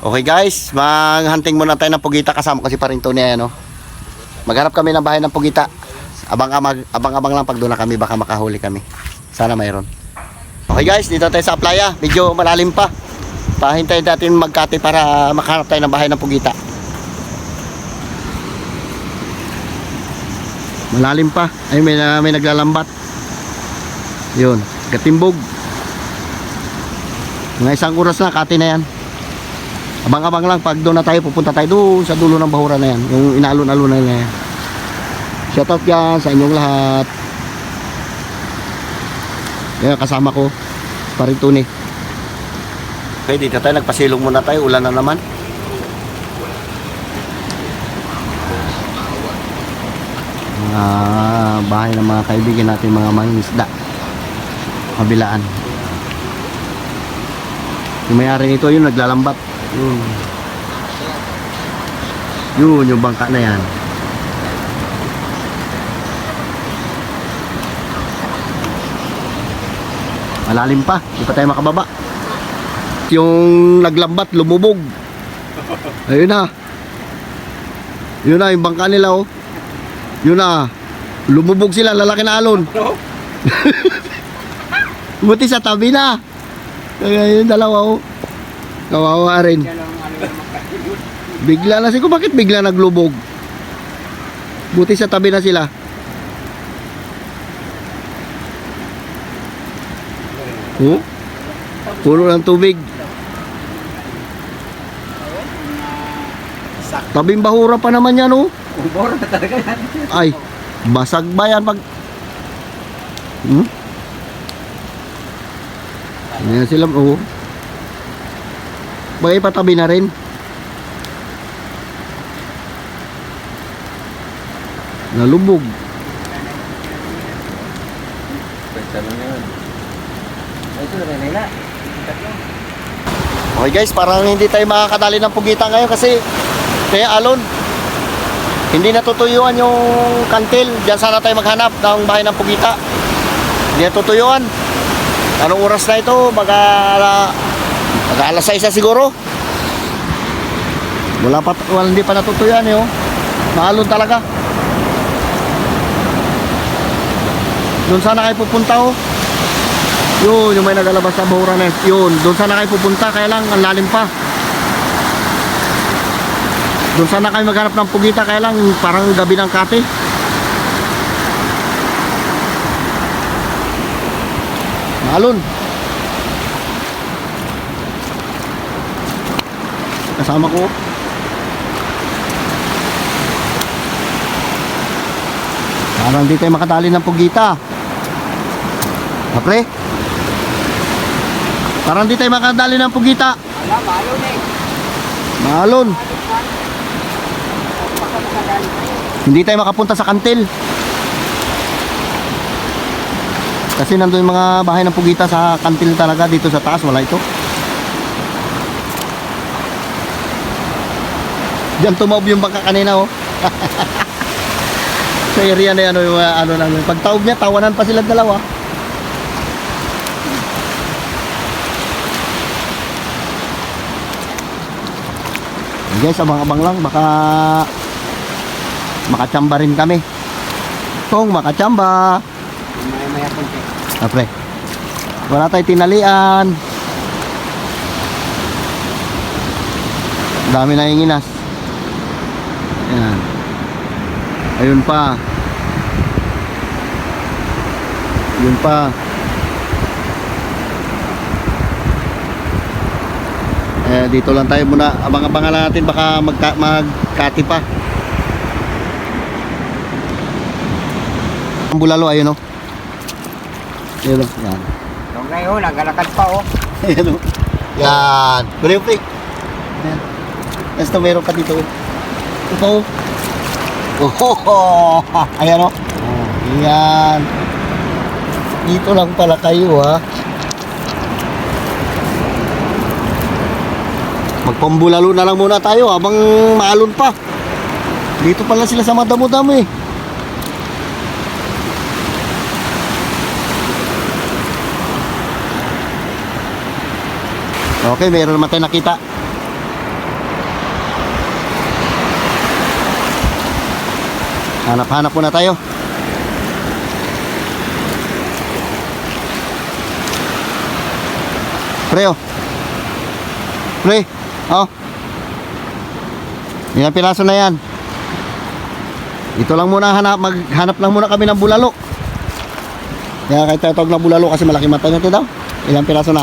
Okay guys, mag-hunting muna tayo ng pugita. Kasama ko si Parinto niya, no? Maghanap kami ng bahay ng pugita. Abang-abang lang pag doon na kami, baka makahuli kami. Sana mayroon. Okay guys, dito tayo sa playa. Medyo malalim pa. Pahintayin natin magkati para makahanap tayo ng bahay ng pugita. Malalim pa. Ay, may naglalambat. Yun, gatimbog. Mga isang oras na, kati na yan. Abang-abang lang pag doon na tayo, pupunta tayo doon sa dulo ng bahura na yan, yung inaalon-alon na yan. Shoutout yan sa inyong lahat. Yan, kasama ko Parinto ni. Okay, dito tayo, nagpasilong muna tayo, ulan na naman. Mga bahay ng mga kaibigan natin, mga mangingisda, kabilaan. Yung may-ari nito, yun naglalambat. Yun yung bangka na yan. Malalim pa, hindi pa tayo makababa. Yung naglambat, lumubog. Ayun na. Yun na yung bangka nila, oh. Yun na. Lumubog sila, lalaki na alon. Buti sa tabi na. Kaya yung dalawa, oh. Kawawa rin. Bigla na siguro. Bakit bigla naglubog? Buti sa tabi na sila. Oh? Puno ng tubig. Tabing bahura pa naman yan, oh. Bahura na talaga yan. Ay, basag ba yan pag... Ayan sila, oh. Bagay patabi na rin. Nalubog. Okay guys, parang hindi tayo makakadali ng pugita ngayon kasi kaya alon. Hindi natutuyuan yung kantil. Diyan sana tayo maghanap ng bahay ng pugita. Hindi natutuyuan. Anong oras na ito? Alas 6 siguro. Hindi pa natutuyuan, eh, oh. Maalon talaga. Doon sana kayo pupunta, oh. Yun, yung may nagalabas sa bahura na yun. Doon sana kayo pupunta, kaya lang ang lalim pa. Doon sana kayo maghanap ng pugita, kaya lang parang gabi ng kate. Maalon. Kasama ko. Parang di tayo makadali ng pugita. Apre? Parang di tayo makadali ng pugita. Maalon eh. Maalon. Hindi tayo makapunta sa kantil. Kasi nandun yung mga bahay ng pugita sa kantil talaga. Dito sa taas, wala ito. Diyan tumaob yung bangka kanina, oh. Sa area na yan, yung ano namin. Pag taob niya, tawanan pa sila dalawa. Guys, abang-abang lang. Baka makachamba rin kami. Kung makachamba. Maya punti. Apre, wala tayong tinalian. Dami na yung inas. Ayan. Ayun pa. Yun pa. Dito lang tayo muna. Abang-abangan lang natin, baka magkati pa. Ang bulalo, ayun, oh. Ayun, oh. Yan. Yung ngayon, nagalakad pa oh. Ayun, oh. Yan. Gula yung freak. Yan. Basta meron pa dito, oh. Ito, oh. Oh, ayan, oh. Yan. Dito lang pala kayo, ha. Magpambulalo na lang muna tayo habang maalon pa. Dito pala sila sa madamo-damo, eh. Okay, meron naman tayo nakita. Hanap-hanap muna tayo. Pre, oh. Pre, oh. Ilang piraso na yan. Ito lang muna maghanap lang muna kami ng bulalo. Kaya kahit tatawag na bulalo kasi malaki mata niya daw. Ilang piraso na?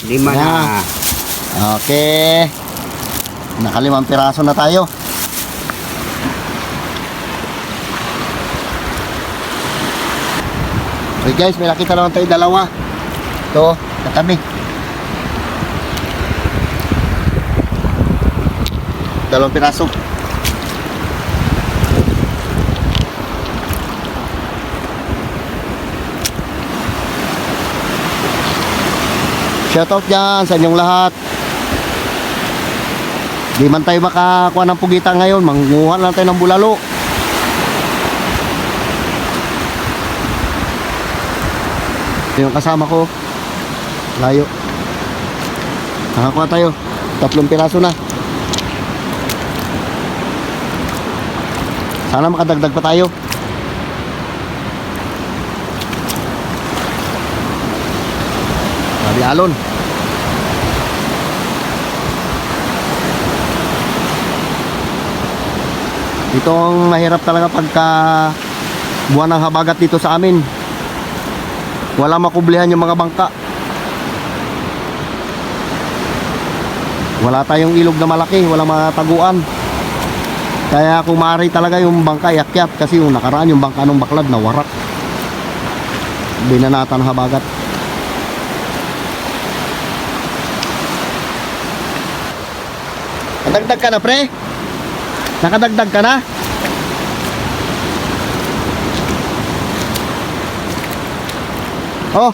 5 na. Yeah. Okay. Nakalimang piraso na tayo. Okay guys, may nakita naman tayo dalawa. Ito, katabi. Dalawang piraso. Shoutout dyan sa inyong lahat. Di man tayo makakuha ng pugita ngayon, manguha lang tayo ng bulalo. Yung kasama ko, layo. Nakakuha tayo, 3 piraso na. Sana makadagdag pa tayo. Sabi alon. Ito ang mahirap talaga pagka buwan ng habagat dito sa amin. Wala makublihan yung mga bangka. Wala tayong ilog na malaki, walang mataguan. Kaya kung maaari talaga yung bangka yakyat, kasi yung nakaraan yung bangka ng baklad na warak. Binanatan ng habagat. Nakadagdag ka na, pre? Nakadagdag ka na? Oh,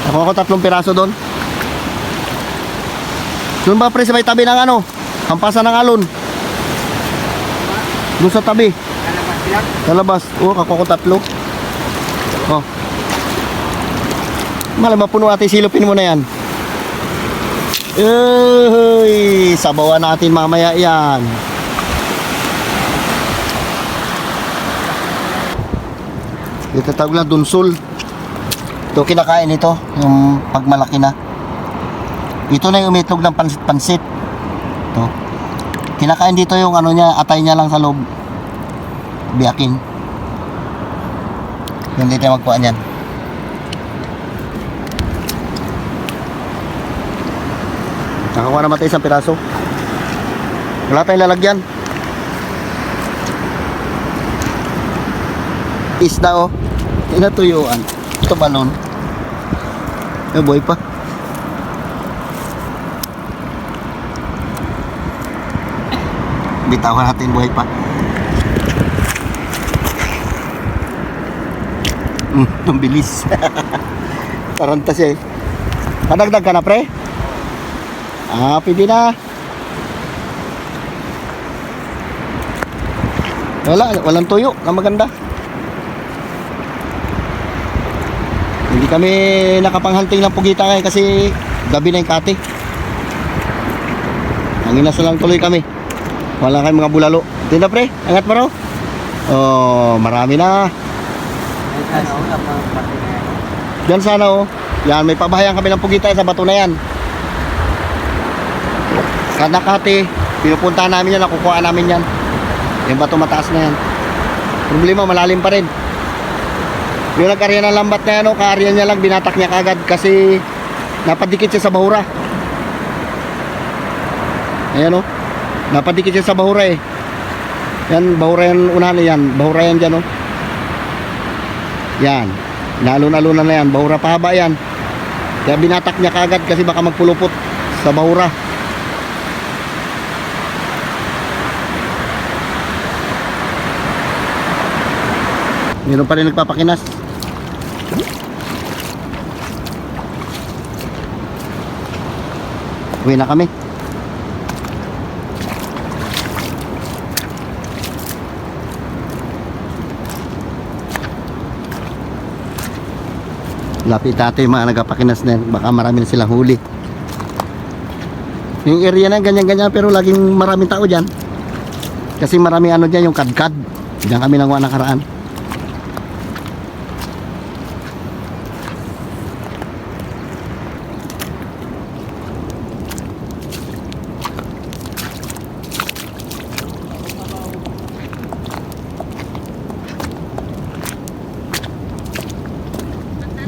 nakuha ko 3 piraso doon. Doon ba, pre, sa may tabi ng ano? Hampasan ng alon. Doon sa tabi. Lalabas lang. Sa labas. Oh, kakuha ko 3. Oh. Malam mapuno natin, silupin mo na yan. Uy, sabawan natin mamaya yan. Ito tawag na dunsul. Ito kinakain ito, yung pagmalaki na. Ito na yung umitlog ng pansit-pansit. Ito. Kinakain dito yung ano niya, atay niya lang sa loob. Biyakin. Hindi tayo magkuha niyan. Nakakuha naman tayo 1 piraso. Wala tayong lalagyan. Isda, oh. Inatuyuan. Ito balon. Buhay pa. Bitawan natin, buhay pa. Ang bilis. Taranta siya eh. Kadagdag ka na, pre? Ah, pwede na. Walang tuyo na maganda. Hindi kami nakapanghanting ng pugita kasi gabi na yung kati. Nanginas na lang tuloy kami. Wala kayong mga bulalo. Tinda, pre, angat mo raw. Oh, marami na. Diyan sana, oh. Yan, may pabahayan kami ng pugita sa bato na yan. Sa Nakati, pinupuntahan namin yan, nakukuha namin yan. Yung bato mataas na yan. Problema, malalim pa rin. Yung nag-arya ng lambat na yan, oh, ka-arya niya lang, binatak niya kagad kasi napadikit siya sa bahura. Ayan, oh. Napadikit siya sa bahura eh. Yan, bahura yan, unahan na yan. Bahura yan dyan, oh. Yan. Nalun-alunan na yan. Bahura pahaba yan. Kaya binatak niya kagad kasi baka magpulupot sa bahura. Meron pa rin nagpapakinas. Uwi na kami. Lapit natin yung mga nagpapakinas na yan. Baka marami na silang huli. Yung area na ganyan-ganyan pero laging maraming tao dyan. Kasi marami ano dyan, yung kadkad. Diyan kami nang nakaraan.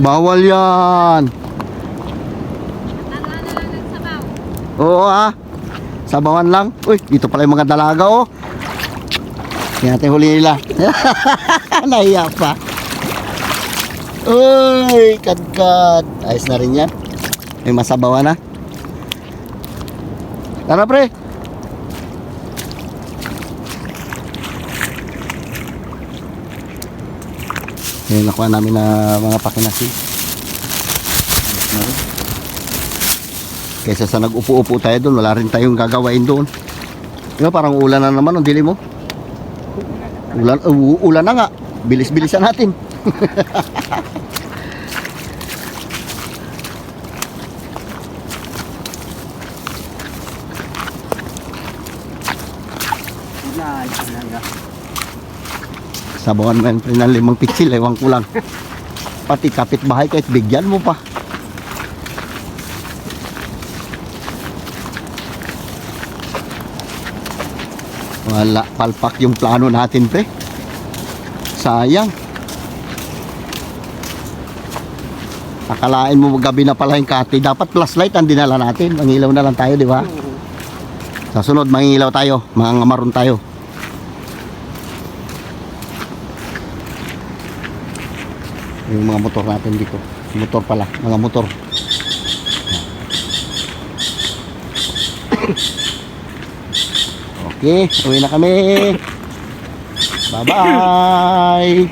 Bawal yan. Oo sabawan lang. Uy, dito pala yung mga dalaga oh. Tingnan natin huli nila. Nahiya pa. Uy, kadkad. Ayos na rin yan. May masabawan na. Tara pre. Yung nakuha namin na mga pakinasin. Ayos na rin. Kaysa sa nag-upo-upo tayo doon, wala rin tayong gagawain doon. Diba, parang ulan na naman, ang dilim mo. Ulan na nga. Bilis-bilisan natin. Ulan talaga. Sabawan mo yan pre ng 5 pitsil, ewan ko lang. Pati kapitbahay kahit bigyan mo pa. Wala, palpak yung plano natin pre. Sayang. Akalain mo gabi na pala yung kati. Dapat flashlight ang dinala natin. Mangilaw na lang tayo, di ba? Sa sunod, mangilaw tayo. Mangamaron tayo. Yung mga motor natin dito. Motor pala, mga motor. Okay, uwi na kami. Bye-bye.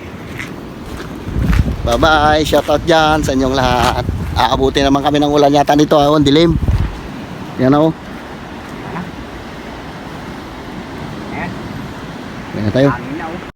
Bye-bye. Shoutout dyan sa inyong lahat. Aabuti naman kami ng ulan yata nito. Ang dilim. Yan o. Ayan. Yan na tayo. Hangin.